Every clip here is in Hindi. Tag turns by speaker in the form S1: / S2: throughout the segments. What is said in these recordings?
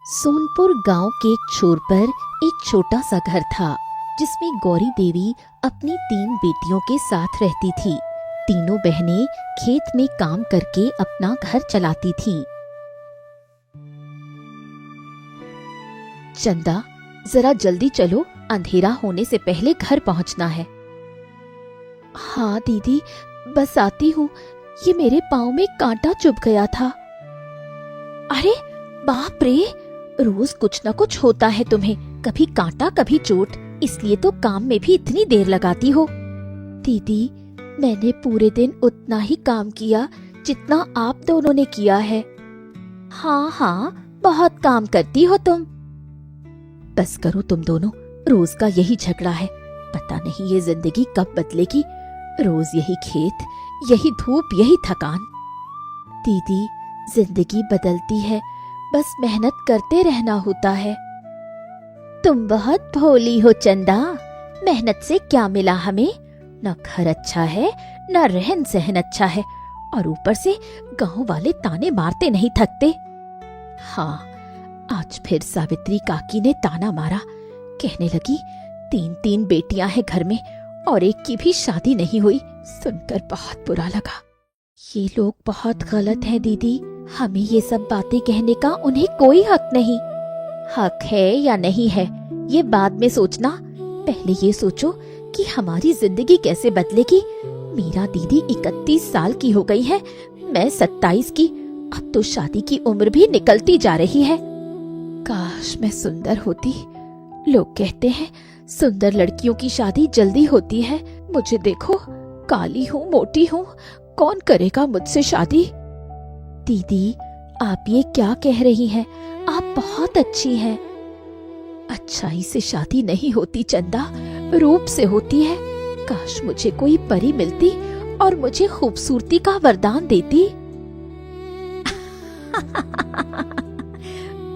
S1: सोनपुर गांव के एक छोर पर एक छोटा सा घर था जिसमें गौरी देवी अपनी 3 बेटियों के साथ रहती थी। तीनों बहनें खेत में काम करके अपना घर चलाती थीं। चंदा, जरा जल्दी चलो, अंधेरा होने से पहले घर पहुंचना है। हाँ दीदी, बस आती हूँ। ये मेरे पाँव में कांटा चुभ गया था। अरे बाप रे, रोज कुछ न कुछ होता है तुम्हें, कभी कांटा कभी चोट, इसलिए तो काम में भी इतनी देर लगाती हो। दीदी, मैंने पूरे दिन उतना ही काम किया जितना आप दोनों ने किया है। हाँ हाँ, बहुत काम करती हो तुम। बस करो तुम दोनों, रोज का यही झगड़ा है। पता नहीं ये जिंदगी कब बदलेगी। रोज यही खेत, यही धूप, यही थकान। दीदी, जिंदगी बदलती है, बस मेहनत करते रहना होता है। तुम बहुत भोली हो चंदा। मेहनत से क्या मिला हमें? न घर अच्छा है, न रहन सहन अच्छा है, और ऊपर से गांव वाले ताने मारते नहीं थकते। हाँ, आज फिर सावित्री काकी ने ताना मारा। कहने लगी 3 बेटियां हैं घर में और एक की भी शादी नहीं हुई। सुनकर बहुत बुरा लगा। ये लोग बहुत गलत हैं दीदी। हमें ये सब बातें कहने का उन्हें कोई हक नहीं। हक है या नहीं है, ये बाद में सोचना। पहले ये सोचो कि हमारी जिंदगी कैसे बदलेगी। मेरा दीदी 31 साल की हो गई है, मैं 27 की। अब तो शादी की उम्र भी निकलती जा रही है। काश मैं सुंदर होती। लोग कहते हैं सुंदर लड़कियों की शादी जल्दी होती है। मुझे देखो, काली हूँ, मोटी हूँ, कौन करेगा मुझसे शादी? दीदी, आप ये क्या कह रही हैं? आप बहुत अच्छी हैं। अच्छाई से शादी नहीं होती चंदा, रूप से होती है। काश मुझे कोई परी मिलती और मुझे खूबसूरती का वरदान देती।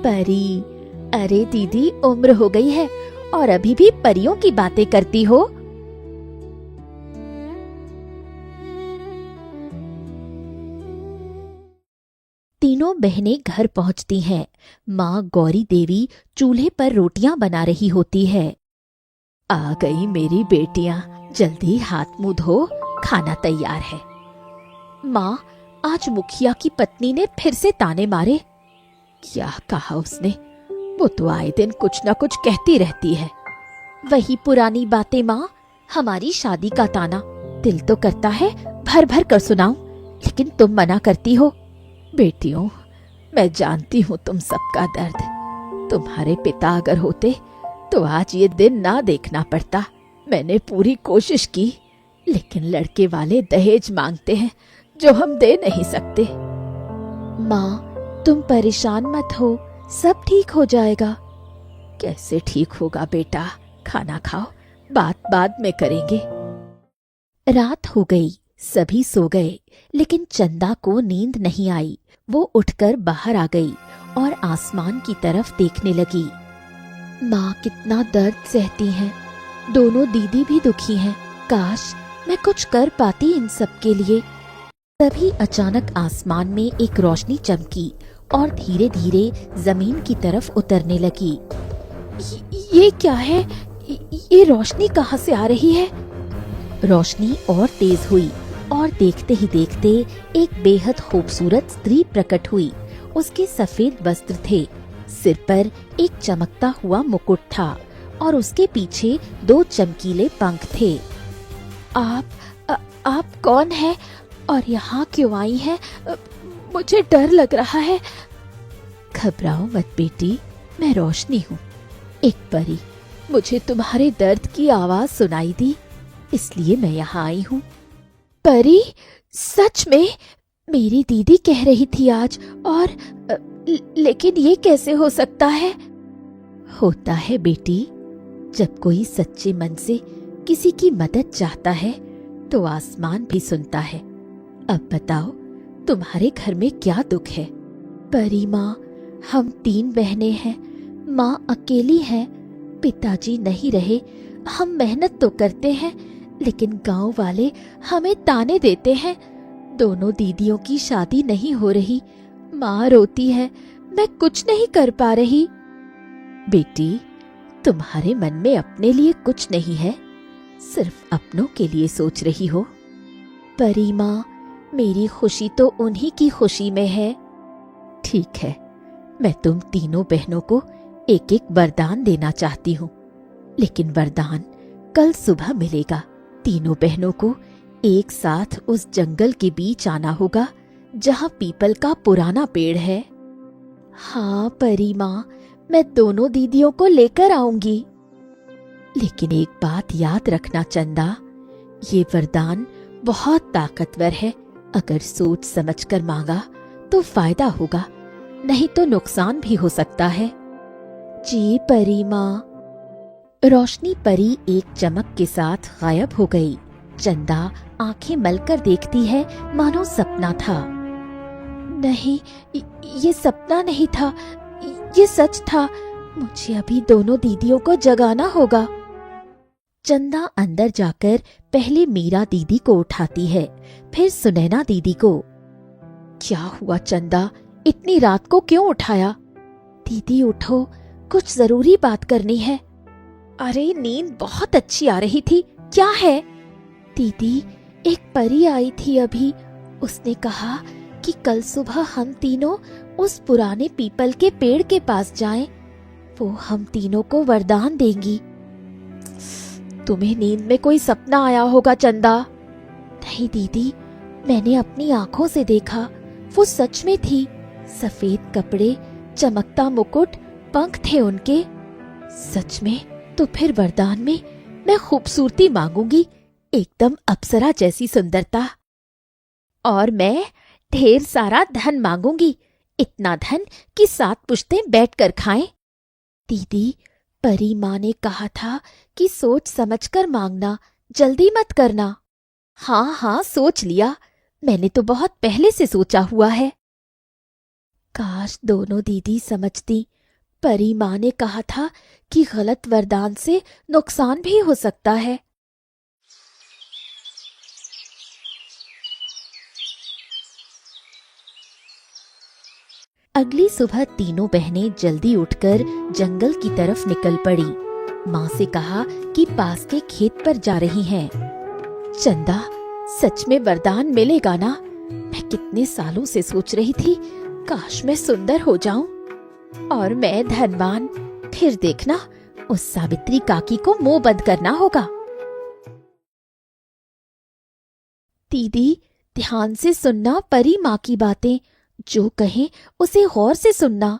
S1: परी? अरे दीदी, उम्र हो गई है और अभी भी परियों की बातें करती हो। तीनों बहनें घर पहुंचती हैं। माँ गौरी देवी चूल्हे पर रोटियां बना रही होती है। आ गई मेरी बेटियां, जल्दी हाथ मुंह धो, खाना तैयार है। माँ, आज मुखिया की पत्नी ने फिर से ताने मारे। क्या कहा उसने? वो तो आए दिन कुछ न कुछ कहती रहती है। वही पुरानी बातें माँ, हमारी शादी का ताना। दिल तो करता है भर भर कर सुनाऊं, लेकिन तुम मना करती हो। बेटियों, मैं जानती हूँ तुम सबका दर्द। तुम्हारे पिता अगर होते तो आज ये दिन ना देखना पड़ता। मैंने पूरी कोशिश की, लेकिन लड़के वाले दहेज मांगते हैं जो हम दे नहीं सकते। माँ, तुम परेशान मत हो, सब ठीक हो जाएगा। कैसे ठीक होगा बेटा? खाना खाओ, बात बाद में करेंगे। रात हो गई, सभी सो गए, लेकिन चंदा को नींद नहीं आई। वो उठकर बाहर आ गई और आसमान की तरफ देखने लगी। माँ कितना दर्द सहती हैं, दोनों दीदी भी दुखी हैं। काश मैं कुछ कर पाती इन सब के लिए। तभी अचानक आसमान में एक रोशनी चमकी और धीरे धीरे जमीन की तरफ उतरने लगी। ये क्या है? ये रोशनी कहाँ से आ रही है? रोशनी और तेज हुई और देखते ही देखते एक बेहद खूबसूरत स्त्री प्रकट हुई। उसके सफेद वस्त्र थे, सिर पर एक चमकता हुआ मुकुट था और उसके पीछे 2 चमकीले पंख थे। आप कौन है और यहाँ क्यों आई हैं? मुझे डर लग रहा है। घबराओ मत बेटी, मैं रोशनी हूँ, एक परी। मुझे तुम्हारे दर्द की आवाज सुनाई दी, इसलिए मैं यहाँ आई हूँ। परी? सच में? मेरी दीदी कह रही थी आज, और लेकिन ये कैसे हो सकता है? होता है बेटी, जब कोई सच्चे मन से किसी की मदद चाहता है तो आसमान भी सुनता है। अब बताओ, तुम्हारे घर में क्या दुख है? परी माँ, हम 3 बहनें हैं। माँ अकेली है, पिताजी नहीं रहे। हम मेहनत तो करते हैं, लेकिन गांव वाले हमें ताने देते हैं। दोनों दीदियों की शादी नहीं हो रही। माँ रोती है, मैं कुछ नहीं कर पा रही। बेटी, तुम्हारे मन में अपने लिए कुछ नहीं है, सिर्फ अपनों के लिए सोच रही हो। परी माँ, मेरी खुशी तो उन्हीं की खुशी में है। ठीक है, मैं तुम तीनों बहनों को एक एक वरदान देना चाहती हूँ, लेकिन वरदान कल सुबह मिलेगा। तीनों बहनों को एक साथ उस जंगल के बीच आना होगा जहाँ पीपल का पुराना पेड़ है। हाँ परी माँ, मैं दोनों दीदियों को लेकर आऊंगी। लेकिन एक बात याद रखना चंदा, ये वरदान बहुत ताकतवर है। अगर सोच समझकर मांगा तो फायदा होगा, नहीं तो नुकसान भी हो सकता है। जी परी माँ। रोशनी परी एक चमक के साथ गायब हो गई। चंदा आंखें मलकर देखती है मानो सपना था। नहीं, ये सपना नहीं था, ये सच था। मुझे अभी दोनों दीदियों को जगाना होगा। चंदा अंदर जाकर पहले मीरा दीदी को उठाती है, फिर सुनैना दीदी को। क्या हुआ चंदा, इतनी रात को क्यों उठाया? दीदी उठो, कुछ जरूरी बात करनी है। अरे नींद बहुत अच्छी आ रही थी, क्या है? दीदी, एक परी आई थी अभी, उसने कहा कि कल सुबह हम तीनों उस पुराने पीपल के पेड़ के पास जाएं। वो हम तीनों को वरदान देंगी। तुम्हें नींद में कोई सपना आया होगा चंदा। नहीं दीदी, मैंने अपनी आंखों से देखा, वो सच में थी। सफेद कपड़े, चमकता मुकुट, पंख थे उनके। सच में? तो फिर वरदान में मैं खूबसूरती मांगूंगी, एकदम अप्सरा जैसी सुंदरता। और मैं ढेर सारा धन मांगूंगी, इतना धन कि 7 पुश्तें बैठकर खाएं। दीदी, परी माँ ने कहा था कि सोच समझकर मांगना, जल्दी मत करना। हाँ हाँ, सोच लिया, मैंने तो बहुत पहले से सोचा हुआ है। काश दोनों दीदी समझती। परी माँ ने कहा था कि गलत वरदान से नुकसान भी हो सकता है। अगली सुबह तीनों बहनें जल्दी उठकर जंगल की तरफ निकल पड़ी। माँ से कहा कि पास के खेत पर जा रही हैं। चंदा, सच में वरदान मिलेगा ना? मैं कितने सालों से सोच रही थी, काश मैं सुंदर हो जाऊं और मैं धनवान। फिर देखना, उस सावित्री काकी को मुंह बंद करना होगा। दीदी, ध्यान से सुनना परी माँ की बातें, जो कहें उसे गौर से सुनना।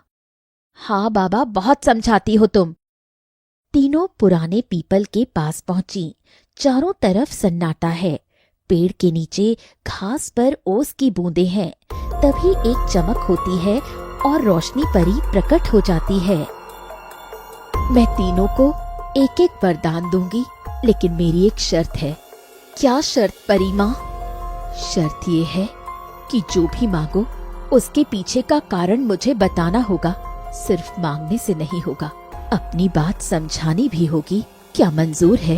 S1: हाँ बाबा, बहुत समझाती हो तुम। तीनों पुराने पीपल के पास पहुंची। चारों तरफ सन्नाटा है। पेड़ के नीचे घास पर ओस की बूंदें हैं। तभी एक चमक होती है और रोशनी परी प्रकट हो जाती है। मैं तीनों को एक एक वरदान दूंगी, लेकिन मेरी एक शर्त है। क्या शर्त परी माँ? शर्त ये है कि जो भी मांगो उसके पीछे का कारण मुझे बताना होगा। सिर्फ मांगने से नहीं होगा, अपनी बात समझानी भी होगी। क्या मंजूर है?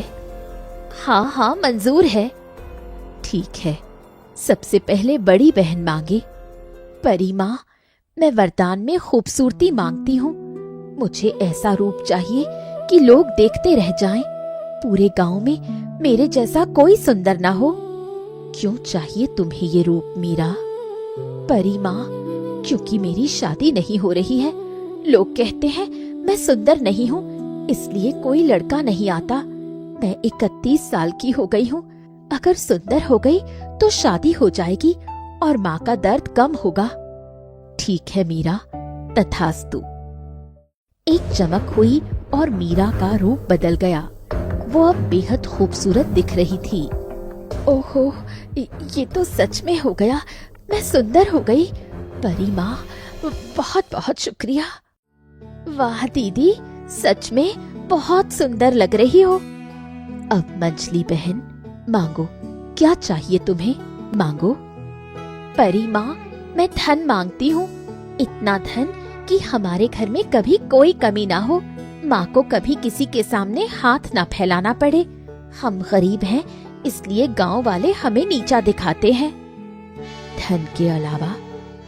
S1: हाँ हाँ, मंजूर है। ठीक है, सबसे पहले बड़ी बहन मांगे। परी माँ, मैं वरदान में खूबसूरती मांगती हूँ। मुझे ऐसा रूप चाहिए कि लोग देखते रह जाएं। पूरे गांव में मेरे जैसा कोई सुंदर ना हो। क्यों चाहिए तुम्हें ये रूप मीरा? परी माँ, क्योंकि मेरी शादी नहीं हो रही है। लोग कहते हैं मैं सुंदर नहीं हूँ, इसलिए कोई लड़का नहीं आता। मैं 31 साल की हो गई हूँ। अगर सुंदर हो गई तो शादी हो जाएगी और माँ का दर्द कम होगा। ठीक है मीरा, तथास्तु। एक चमक हुई और मीरा का रूप बदल गया। वो अब बेहद खूबसूरत दिख रही थी। ओहो, ये तो सच में हो गया, मैं सुंदर हो गई। परी माँ, बहुत बहुत शुक्रिया। वाह दीदी, सच में बहुत सुंदर लग रही हो। अब मंजली बहन, मांगो, क्या चाहिए तुम्हें? मांगो। परी माँ, मैं धन मांगती हूँ, इतना धन कि हमारे घर में कभी कोई कमी ना हो। माँ को कभी किसी के सामने हाथ ना फैलाना पड़े। हम गरीब हैं, इसलिए गांव वाले हमें नीचा दिखाते हैं। धन के अलावा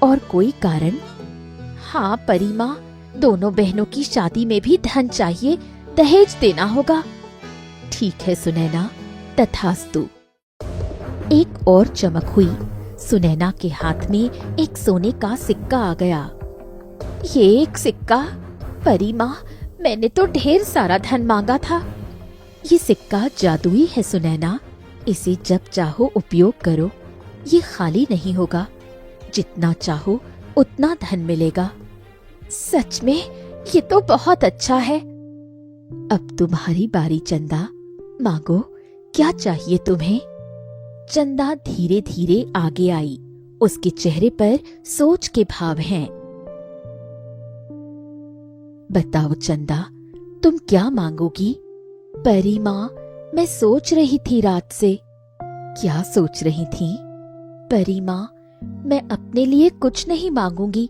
S1: और कोई कारण? हाँ परी माँ, दोनों बहनों की शादी में भी धन चाहिए, दहेज देना होगा। ठीक है सुनैना, तथास्तु। एक और चमक हुई। सुनैना के हाथ में एक सोने का सिक्का आ गया। ये एक सिक्का? परी माँ, मैंने तो ढेर सारा धन मांगा था। ये सिक्का जादुई है सुनैना, इसे जब चाहो उपयोग करो, ये खाली नहीं होगा। जितना चाहो उतना धन मिलेगा। सच में? ये तो बहुत अच्छा है। अब तुम्हारी बारी चंदा, मांगो, क्या चाहिए तुम्हें? चंदा धीरे धीरे आगे आई। उसके चेहरे पर सोच के भाव हैं। बताओ चंदा, तुम क्या मांगोगी? परी माँ, मैं सोच रही थी रात से। क्या सोच रही थी? परी माँ, मैं अपने लिए कुछ नहीं मांगूंगी।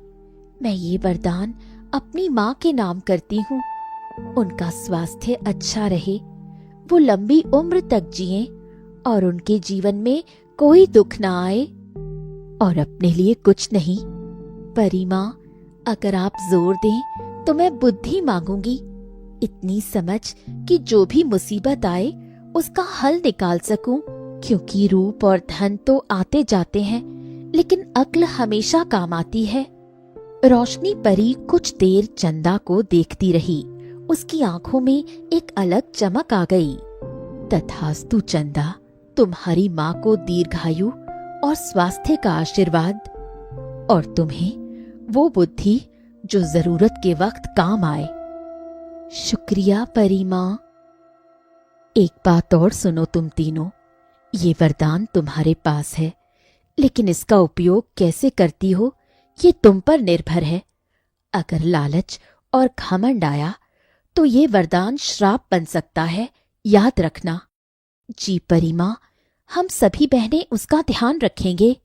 S1: मैं ये वरदान अपनी माँ के नाम करती हूँ। उनका स्वास्थ्य अच्छा रहे, वो लंबी उम्र तक जिए और उनके जीवन में कोई दुख ना आए। और अपने लिए कुछ नहीं। परी माँ, अगर आप जोर दें तो मैं बुद्धि मांगूंगी, इतनी समझ कि जो भी मुसीबत आए उसका हल निकाल सकूं। क्योंकि रूप और धन तो आते जाते हैं, लेकिन अक्ल हमेशा काम आती है। रोशनी परी कुछ देर चंदा को देखती रही। उसकी आंखों में एक अलग चमक आ गई। तथास्तु चंदा, तुम्हारी माँ को दीर्घायु और स्वास्थ्य का आशीर्वाद, और तुम्हें वो बुद्धि जो जरूरत के वक्त काम आए। शुक्रिया परी माँ। एक बात और सुनो तुम तीनों, ये वरदान तुम्हारे पास है, लेकिन इसका उपयोग कैसे करती हो ये तुम पर निर्भर है। अगर लालच और घमंड आया तो ये वरदान श्राप बन सकता है, याद रखना। जी परी माँ, हम सभी बहनें उसका ध्यान रखेंगे।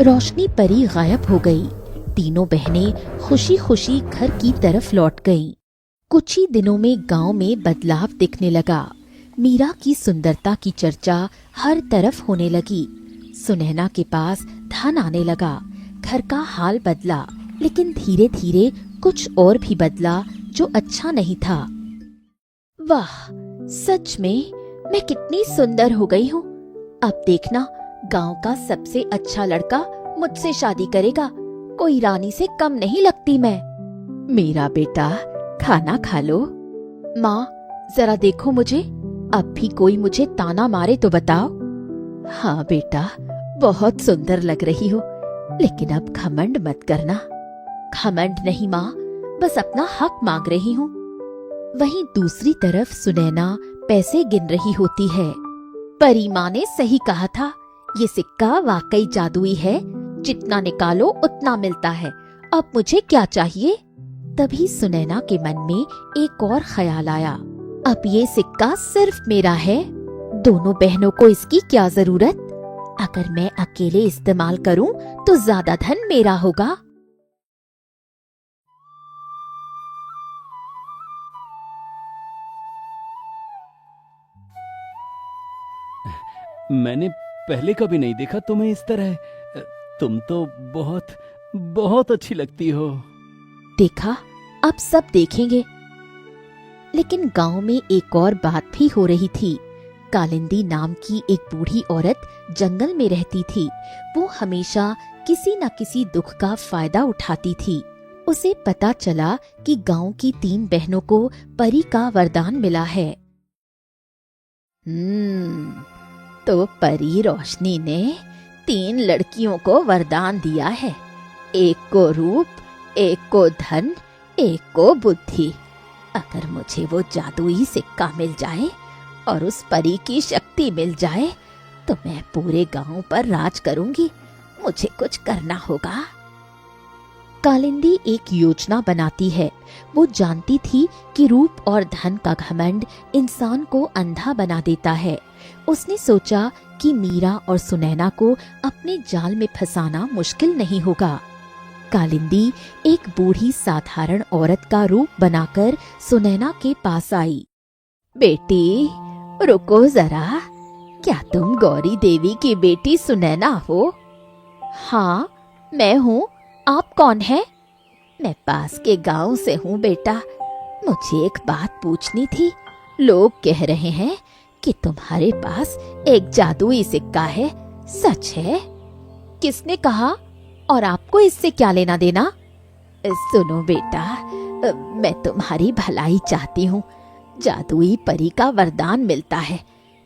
S1: रोशनी परी गायब हो गई। तीनों बहनें खुशी खुशी घर की तरफ लौट गईं। कुछ ही दिनों में गांव में बदलाव दिखने लगा। मीरा की सुंदरता की चर्चा हर तरफ होने लगी। सुनैना के पास धन आने लगा। घर का हाल बदला, लेकिन धीरे धीरे कुछ और भी बदला जो अच्छा नहीं था। वाह, सच में मैं कितनी सुंदर हो गई हूँ। अब देखना, गांव का सबसे अच्छा लड़का मुझसे शादी करेगा। कोई रानी से कम नहीं लगती मैं। मेरा बेटा, खाना खा लो। माँ, जरा देखो मुझे, अब भी कोई मुझे ताना मारे तो बताओ। हाँ बेटा, बहुत सुंदर लग रही हो, लेकिन अब घमंड मत करना। घमंड नहीं माँ, बस अपना हक मांग रही हूँ। वहीं दूसरी तरफ सुनैना पैसे गिन रही होती है। परी माँ ने सही कहा था, ये सिक्का वाकई जादुई है। जितना निकालो उतना मिलता है। अब मुझे क्या चाहिए? तभी सुनैना के मन में एक और ख्याल आया। अब ये सिक्का सिर्फ मेरा है, दोनों बहनों को इसकी क्या जरूरत? अगर मैं अकेले इस्तेमाल करूं तो ज्यादा धन मेरा होगा।
S2: मैंने पहले कभी नहीं देखा तुम्हें इस तरह। तुम तो बहुत बहुत अच्छी लगती हो।
S1: देखा, अब सब देखेंगे। लेकिन गांव में एक और बात भी हो रही थी। कालिंदी नाम की एक बूढ़ी औरत जंगल में रहती थी। वो हमेशा किसी न किसी दुख का फायदा उठाती थी। उसे पता चला कि गांव की 3 बहनों को परी का वरदान मिला है। तो परी रोशनी ने 3 लड़कियों को वरदान दिया है। एक को रूप, एक को धन, एक को बुद्धि। अगर मुझे वो जादुई सिक्का मिल जाए और उस परी की शक्ति मिल जाए तो मैं पूरे गांव पर राज करूंगी। मुझे कुछ करना होगा। कालिंदी एक योजना बनाती है। वो जानती थी कि रूप और धन का घमंड इंसान को अंधा बना देता है। उसने सोचा कि मीरा और सुनैना को अपने जाल में फंसाना मुश्किल नहीं होगा। कालिंदी एक बूढ़ी साधारण औरत का रूप बनाकर सुनैना के पास आई। बेटी, रुको जरा, क्या तुम गौरी देवी की बेटी सुनैना हो? हाँ, मैं हूँ। आप कौन हैं? मैं पास के गांव से हूँ बेटा। मुझे एक बात पूछनी थी। लोग कह रहे हैं कि तुम्हारे पास एक जादुई सिक्का है, सच है? किसने कहा? और आपको इससे क्या लेना देना? सुनो बेटा, मैं तुम्हारी भलाई चाहती हूँ। जादुई परी का वरदान मिलता है,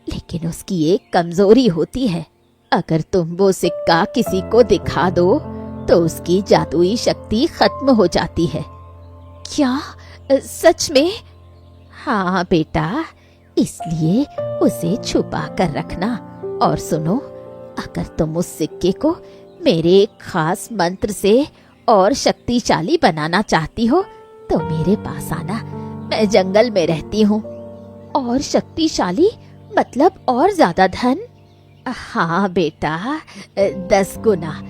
S1: लेकिन उसकी एक कमजोरी होती है। अगर तुम वो सिक्का किसी को दिखा दो तो उसकी जादुई शक्ति खत्म हो जाती है। क्या? सच में? हाँ बेटा, इसलिए उसे छुपा कर रखना। और सुनो, अगर तुम उस सिक्के को मेरे एक खास मंत्र से और शक्तिशाली बनाना चाहती हो तो मेरे पास आना। मैं जंगल में रहती हूँ। और शक्तिशाली मतलब और ज्यादा धन? हाँ बेटा, 10 गुना।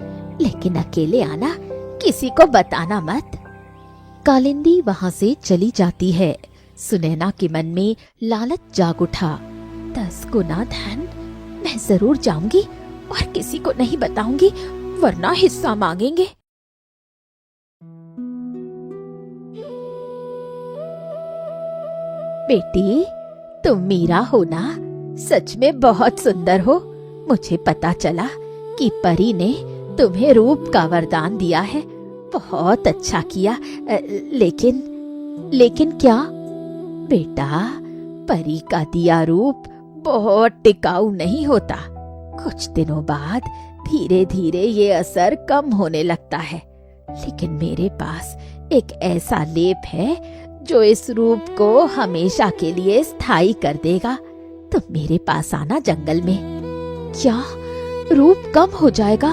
S1: लेकिन अकेले आना, किसी को बताना मत। कालिंदी वहां से चली जाती है। सुनैना के मन में लालच जाग उठा। 10 गुना धन? मैं जरूर जाऊंगी और किसी को नहीं बताऊंगी, वरना हिस्सा मांगेंगे। बेटी, तुम मीरा हो ना? सच में बहुत सुंदर हो। मुझे पता चला कि परी ने तुम्हें रूप का वरदान दिया है। बहुत अच्छा किया। लेकिन क्या? बेटा, परी का दिया रूप बहुत टिकाऊ नहीं होता। कुछ दिनों बाद धीरे धीरे ये असर कम होने लगता है। लेकिन मेरे पास एक ऐसा लेप है जो इस रूप को हमेशा के लिए स्थायी कर देगा। तुम मेरे पास आना जंगल में। क्या रूप कम हो जाएगा?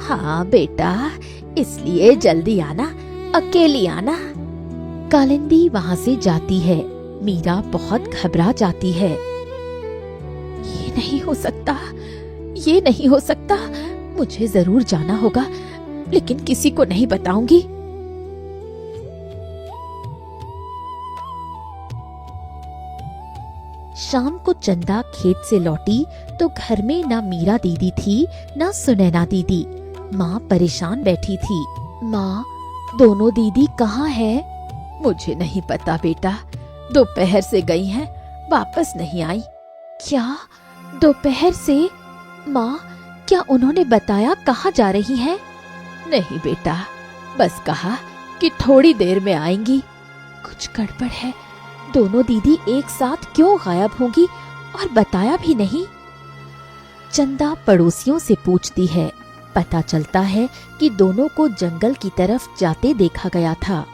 S1: हाँ बेटा, इसलिए जल्दी आना, अकेली आना। कालिंदी वहां से जाती है। मीरा बहुत घबरा जाती है। ये नहीं हो सकता, ये नहीं हो सकता। मुझे जरूर जाना होगा, लेकिन किसी को नहीं बताऊंगी। शाम को चंदा खेत से लौटी तो घर में ना मीरा दीदी थी, ना सुनैना दीदी। माँ परेशान बैठी थी। माँ, दोनों दीदी कहाँ है? मुझे नहीं पता बेटा, दोपहर से गई हैं, वापस नहीं आई। क्या? दोपहर से? माँ, क्या उन्होंने बताया कहाँ जा रही हैं? नहीं बेटा, बस कहा कि थोड़ी देर में आएंगी। कुछ गड़बड़ है। दोनों दीदी एक साथ क्यों गायब होंगी और बताया भी नहीं? चंदा पड़ोसियों से पूछती है। पता चलता है कि दोनों को जंगल की तरफ जाते देखा गया था।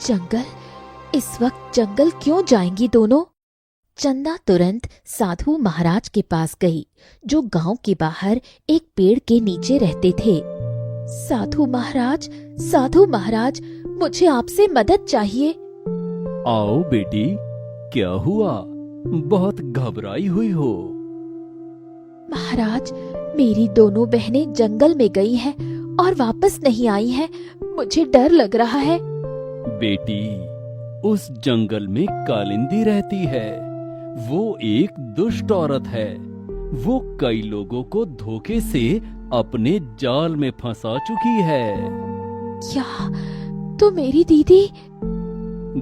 S1: जंगल? इस वक्त जंगल क्यों जाएंगी दोनों? चंदा तुरंत साधु महाराज के पास गई, जो गांव के बाहर एक पेड़ के नीचे रहते थे। साधु महाराज, मुझे आपसे मदद चाहिए।
S2: आओ बेटी, क्या हुआ? बहुत घबराई हुई हो।
S1: महाराज, मेरी दोनों बहनें जंगल में गई हैं और वापस नहीं आई हैं। मुझे डर लग रहा है।
S2: बेटी, उस जंगल में कालिंदी रहती है। वो एक दुष्ट औरत है। वो कई लोगों को धोखे से अपने जाल में फंसा चुकी है।
S1: क्या? तो मेरी दीदी?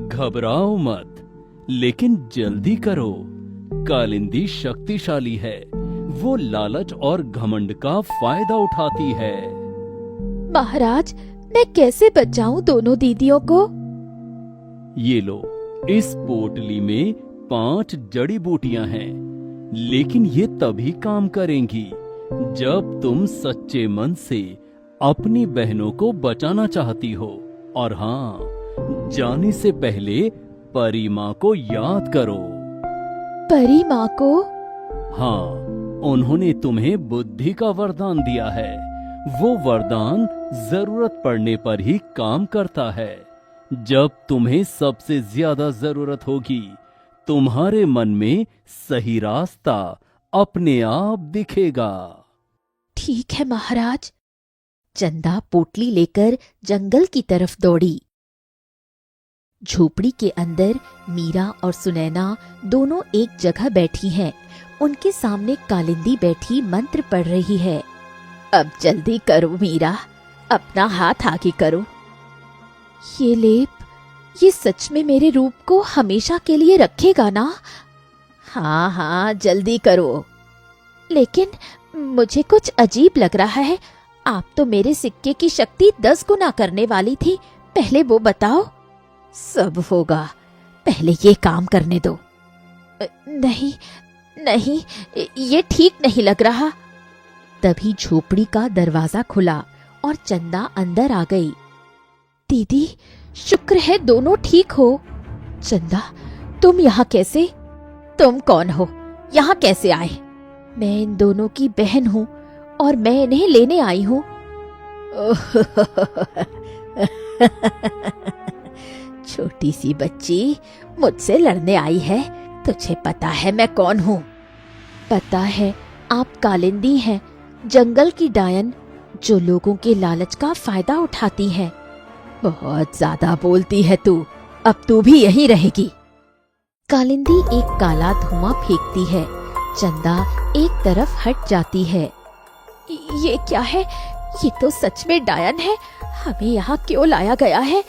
S2: घबराओ मत, लेकिन जल्दी करो। कालिंदी शक्तिशाली है। वो लालच और घमंड का फायदा उठाती है।
S1: महाराज, मैं कैसे बचाऊं दोनों दीदियों को?
S2: ये लो, इस पोटली में 5 जड़ी बूटियां हैं, लेकिन ये तभी काम करेंगी जब तुम सच्चे मन से अपनी बहनों को बचाना चाहती हो। और हाँ, जाने से पहले परी माँ को याद करो।
S1: परी माँ को?
S2: हाँ, उन्होंने तुम्हें बुद्धि का वरदान दिया है। वो वरदान जरूरत पड़ने पर ही काम करता है। जब तुम्हें सबसे ज्यादा जरूरत होगी, तुम्हारे मन में सही रास्ता अपने आप दिखेगा।
S1: ठीक है महाराज। चंदा पोटली लेकर जंगल की तरफ दौड़ी। झोपड़ी के अंदर मीरा और सुनैना दोनों एक जगह बैठी हैं। उनके सामने कालिंदी बैठी मंत्र पढ़ रही है। अब जल्दी करो मीरा, अपना हाथ आगे करो। ये लेप, ये सच में मेरे रूप को हमेशा के लिए रखेगा ना? हाँ हाँ, जल्दी करो। लेकिन मुझे कुछ अजीब लग रहा है। आप तो मेरे सिक्के की शक्ति 10 गुना करने वाली थी। पहले वो बताओ। सब होगा, पहले ये काम करने दो। नहीं नहीं, ये ठीक नहीं लग रहा। तभी झोपड़ी का दरवाजा खुला और चंदा अंदर आ गई। दीदी, शुक्र है दोनों ठीक हो। चंदा, तुम यहाँ कैसे? तुम कौन हो? यहाँ कैसे आए? मैं इन दोनों की बहन हूँ और मैं इन्हें लेने आई हूँ। छोटी सी बच्ची मुझसे लड़ने आई है। तुझे पता है मैं कौन हूँ? पता है, आप कालिंदी हैं, जंगल की डायन, जो लोगों के लालच का फायदा उठाती है। बहुत ज्यादा बोलती है तू। अब तू भी यहीं रहेगी। कालिंदी एक काला धुआं फेंकती है। चंदा एक तरफ हट जाती है। ये क्या है? ये तो सच में डायन है। हमें यहाँ क्यों लाया गया है?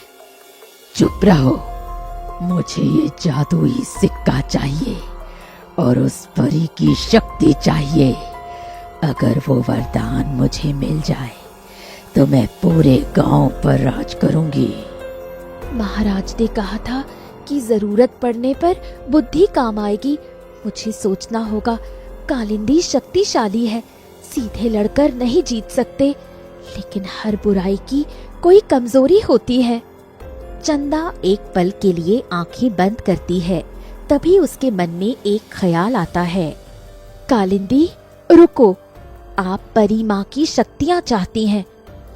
S3: चुप रहो। मुझे ये जादुई सिक्का चाहिए और उस परी की शक्ति चाहिए। अगर वो वरदान मुझे मिल जाए तो मैं पूरे गांव पर राज करूंगी।
S1: महाराज ने कहा था कि जरूरत पड़ने पर बुद्धि काम आएगी। मुझे सोचना होगा। कालिंदी शक्तिशाली है, सीधे लड़कर नहीं जीत सकते, लेकिन हर बुराई की कोई कमजोरी होती है। चंदा एक पल के लिए आंखें बंद करती है। तभी उसके मन में एक ख्याल आता है। कालिंदी, रुको। आप परी माँ की शक्तियाँ चाहती हैं,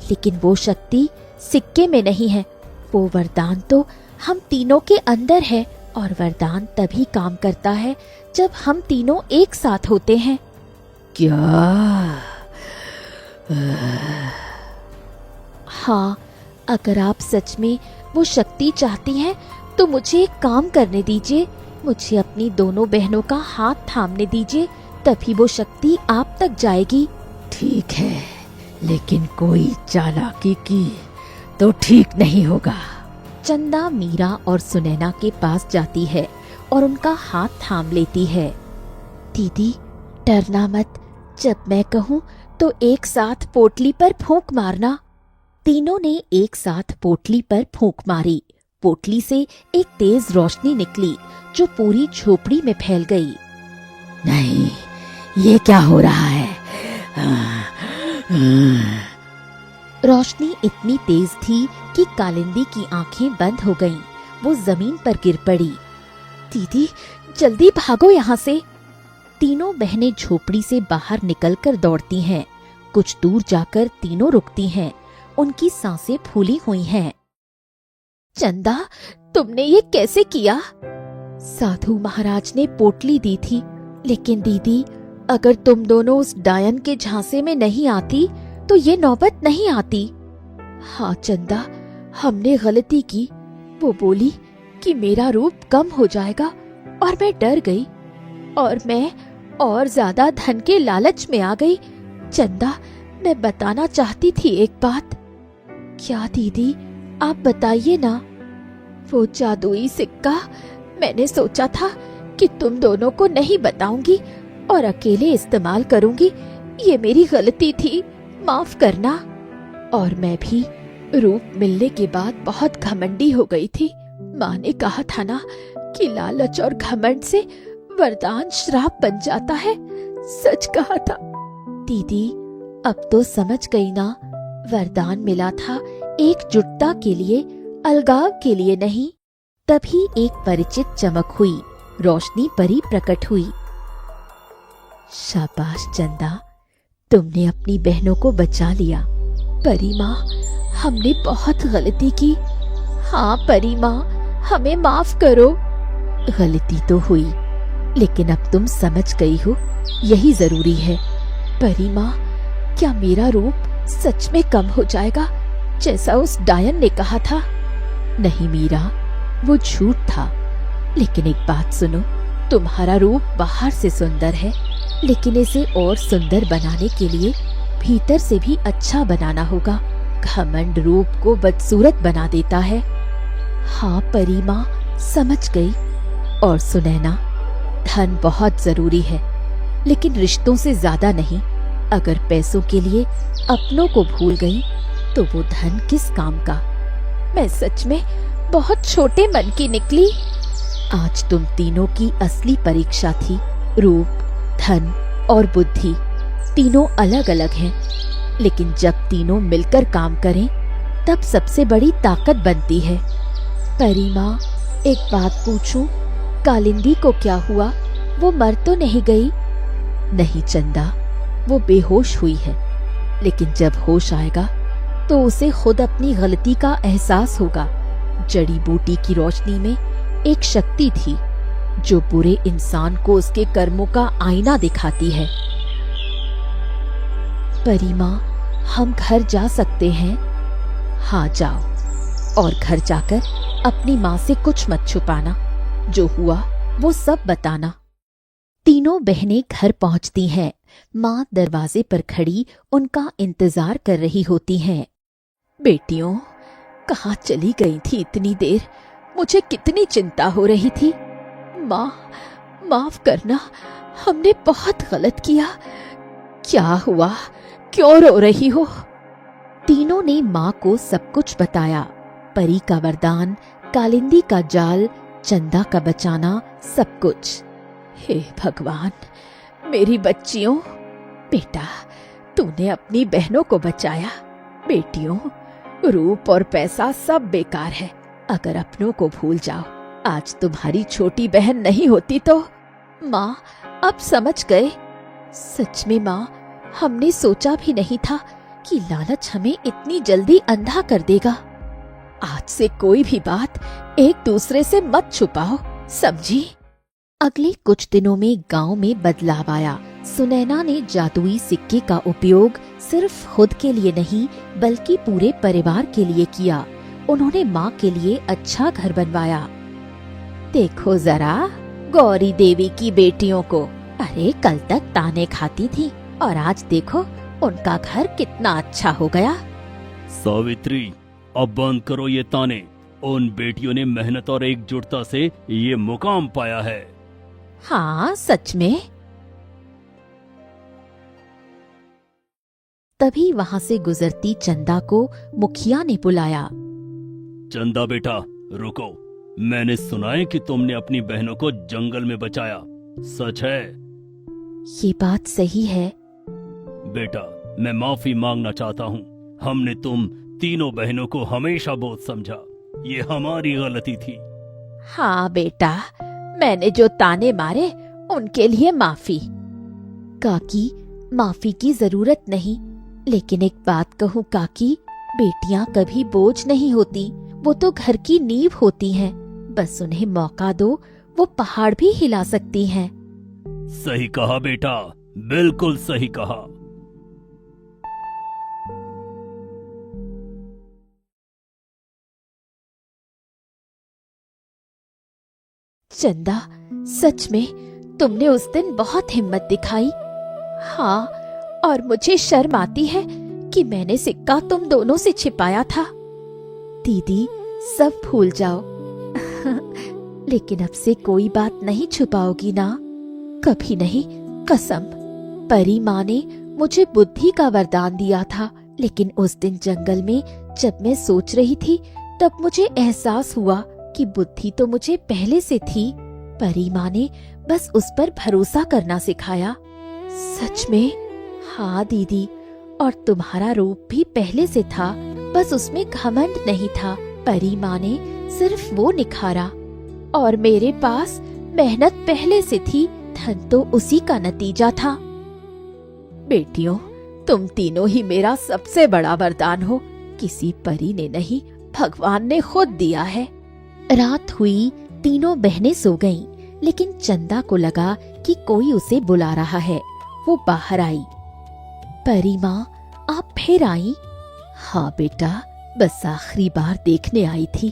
S1: लेकिन वो शक्ति सिक्के में नहीं है। वो वरदान तो हम तीनों के अंदर है, और वरदान तभी काम करता है जब हम तीनों एक साथ होते हैं।
S3: क्या?
S1: हाँ, अगर आप सच में वो शक्ति चाहती हैं तो मुझे एक काम करने दीजिए। मुझे अपनी दोनों बहनों का हाथ थामने दीजिए, तभी वो शक्ति आप तक जाएगी।
S3: ठीक है, लेकिन कोई चालाकी की तो ठीक नहीं होगा।
S1: चंदा मीरा और सुनैना के पास जाती है और उनका हाथ थाम लेती है। दीदी, डरना मत। जब मैं कहूँ तो एक साथ पोटली पर फूंक मारना। तीनों ने एक साथ पोटली पर फूंक मारी। पोटली से एक तेज रोशनी निकली जो पूरी झोपड़ी में फैल गई।
S3: नहीं, ये क्या हो रहा है?
S1: रोशनी इतनी तेज थी कि कालिंदी की आंखें बंद हो गईं। वो जमीन पर गिर पड़ी। दीदी, जल्दी भागो यहाँ से। तीनों बहनें झोपड़ी से बाहर निकलकर दौड़ती हैं। कुछ दूर जाकर तीनों रुकती हैं। उनकी सांसें फूली हुई हैं। चंदा, तुमने ये कैसे किया? साधु महाराज ने पोटली दी थी, लेकिन दीदी, अगर तुम दोनों उस डायन के झांसे में नहीं आती तो ये नौबत नहीं आती। हाँ चंदा, हमने गलती की। वो बोली कि मेरा रूप कम हो जाएगा और मैं डर गई, और मैं और ज्यादा धन के लालच में आ गई। चंदा, मैं बताना चाहती थी एक बात। क्या दीदी, आप बताइए ना। वो जादुई सिक्का, मैंने सोचा था कि तुम दोनों को नहीं बताऊंगी और अकेले इस्तेमाल करूंगी। ये मेरी गलती थी, माफ करना। और मैं भी रूप मिलने के बाद बहुत घमंडी हो गई थी। माँ ने कहा था ना कि लालच और घमंड से वरदान श्राप बन जाता है। सच कहा था। दीदी, अब तो समझ गई ना, वरदान मिला था एकजुटता के लिए, अलगाव के लिए नहीं। तभी एक परिचित चमक हुई। रोशनी परी प्रकट हुई। शाबाश चंदा, तुमने अपनी बहनों को बचा लिया। परी माँ, हमने बहुत गलती की। हाँ परी माँ, हमें माफ करो। गलती तो हुई, लेकिन अब तुम समझ गई हो, यही जरूरी है। परी माँ, क्या मेरा रूप सच में कम हो जाएगा जैसा उस डायन ने कहा था? नहीं मीरा, वो झूठ था। लेकिन एक बात सुनो, तुम्हारा रूप बाहर से सुंदर है, लेकिन इसे और सुंदर बनाने के लिए भीतर से भी अच्छा बनाना होगा। घमंड रूप को बदसूरत बना देता है। हाँ परी माँ समझ गई। और सुनैना, धन बहुत जरूरी है, लेकिन रिश्तों से ज्यादा नहीं। अगर पैसों के लिए अपनों को भूल गई तो वो धन किस काम का। मैं सच में बहुत छोटे मन की निकली। आज तुम तीनों की असली परीक्षा थी। रूप, धन और बुद्धि तीनों अलग अलग हैं, लेकिन जब तीनों मिलकर काम करें तब सबसे बड़ी ताकत बनती है। परी माँ, एक बात पूछूं? कालिंदी को क्या हुआ? वो मर तो नहीं गई? नहीं चंदा, वो बेहोश हुई है, लेकिन जब होश आएगा तो उसे खुद अपनी गलती का एहसास होगा। जड़ी बूटी की रोशनी में एक शक्ति थी जो बुरे इंसान को उसके कर्मों का आईना दिखाती है। परी माँ, हम घर जा सकते हैं? हाँ जाओ, और घर जाकर अपनी माँ से कुछ मत छुपाना। जो हुआ वो सब बताना। तीनों बहनें घर पहुंचती हैं। माँ दरवाजे पर खड़ी उनका इंतजार कर रही होती हैं। बेटियों, कहाँ चली गई थी इतनी देर? मुझे कितनी चिंता हो रही थी। माँ, माफ करना, हमने बहुत गलत किया। क्या हुआ? क्यों रो रही हो? तीनों ने माँ को सब कुछ बताया। परी का वरदान, कालिंदी का जाल, चंदा का बचाना, सब कुछ। हे भगवान, मेरी बच्चियों। बेटा, तूने अपनी बहनों को बचाया। बेटियों, रूप और पैसा सब बेकार है अगर अपनों को भूल जाओ। आज तुम्हारी छोटी बहन नहीं होती तो। माँ, अब समझ गए। सच में माँ, हमने सोचा भी नहीं था कि लालच हमें इतनी जल्दी अंधा कर देगा। आज से कोई भी बात एक दूसरे से मत छुपाओ, समझी? अगले कुछ दिनों में गांव में बदलाव आया। सुनैना ने जादुई सिक्के का उपयोग सिर्फ खुद के लिए नहीं बल्कि पूरे परिवार के लिए किया। उन्होंने माँ के लिए अच्छा घर बनवाया। देखो जरा गौरी देवी की बेटियों को, अरे कल तक ताने खाती थी और आज देखो उनका घर कितना अच्छा हो गया।
S2: सावित्री, अब बंद करो ये ताने। उन बेटियों ने मेहनत और एकजुटता से ये मुकाम पाया है।
S1: हाँ सच में। तभी वहां से गुजरती चंदा को मुखिया ने बुलाया।
S2: चंदा बेटा, रुको। मैंने सुना है कि तुमने अपनी बहनों को जंगल में बचाया, सच है?
S1: ये बात सही है।
S2: बेटा, मैं माफी मांगना चाहता हूँ। हमने तुम तीनों बहनों को हमेशा बोझ समझा। ये हमारी गलती थी।
S1: हाँ बेटा, मैंने जो ताने मारे उनके लिए माफी। काकी, माफी की जरूरत नहीं, लेकिन एक बात कहूँ काकी, बेटियां कभी बोझ नहीं होती। वो तो घर की नींव होती हैं। बस उन्हें मौका दो, वो पहाड़ भी हिला सकती हैं।
S2: सही कहा बेटा, बिल्कुल सही कहा।
S1: चंदा, सच में तुमने उस दिन बहुत हिम्मत दिखाई। हाँ, और मुझे शर्म आती है कि मैंने सिक्का तुम दोनों से छिपाया था। दीदी, सब भूल जाओ। लेकिन अब से कोई बात नहीं छुपाओगी ना? कभी नहीं, कसम। परी माँ ने मुझे बुद्धि का वरदान दिया था, लेकिन उस दिन जंगल में जब मैं सोच रही थी तब मुझे एहसास हुआ कि बुद्धि तो मुझे पहले से थी। परी माँ ने बस उस पर भरोसा करना सिखाया। सच में? हाँ दीदी, और तुम्हारा रूप भी पहले से था, बस उसमें घमंड नहीं था। परी माँ ने सिर्फ वो निखारा। और मेरे पास मेहनत पहले से थी, धन तो उसी का नतीजा था। बेटियों, तुम तीनों ही मेरा सबसे बड़ा वरदान हो। किसी परी ने नहीं, भगवान ने खुद दिया है। रात हुई, तीनों बहनें सो गईं, लेकिन चंदा को लगा कि कोई उसे बुला रहा है। वो बाहर आई। परी माँ, आप फिर आई? हाँ बेटा, बस आखिरी बार देखने आई थी।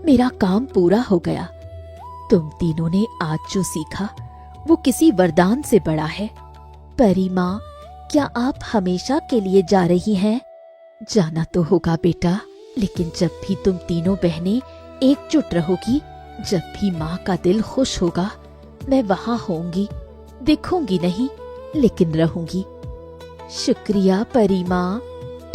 S1: मेरा काम पूरा हो गया। तुम तीनों ने आज जो सीखा वो किसी वरदान से बड़ा है। परी माँ, क्या आप हमेशा के लिए जा रही हैं? जाना तो होगा बेटा, लेकिन जब भी तुम तीनों बहनें एकजुट रहोगी, जब भी माँ का दिल खुश होगा, मैं वहाँ होंगी। दिखूंगी नहीं, लेकिन रहूंगी। शुक्रिया परी माँ।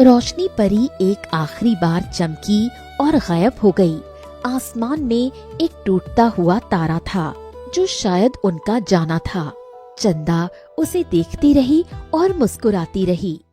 S1: रोशनी परी एक आखिरी बार चमकी और गायब हो गई। आसमान में एक टूटता हुआ तारा था जो शायद उनका जाना था। चंदा उसे देखती रही और मुस्कुराती रही।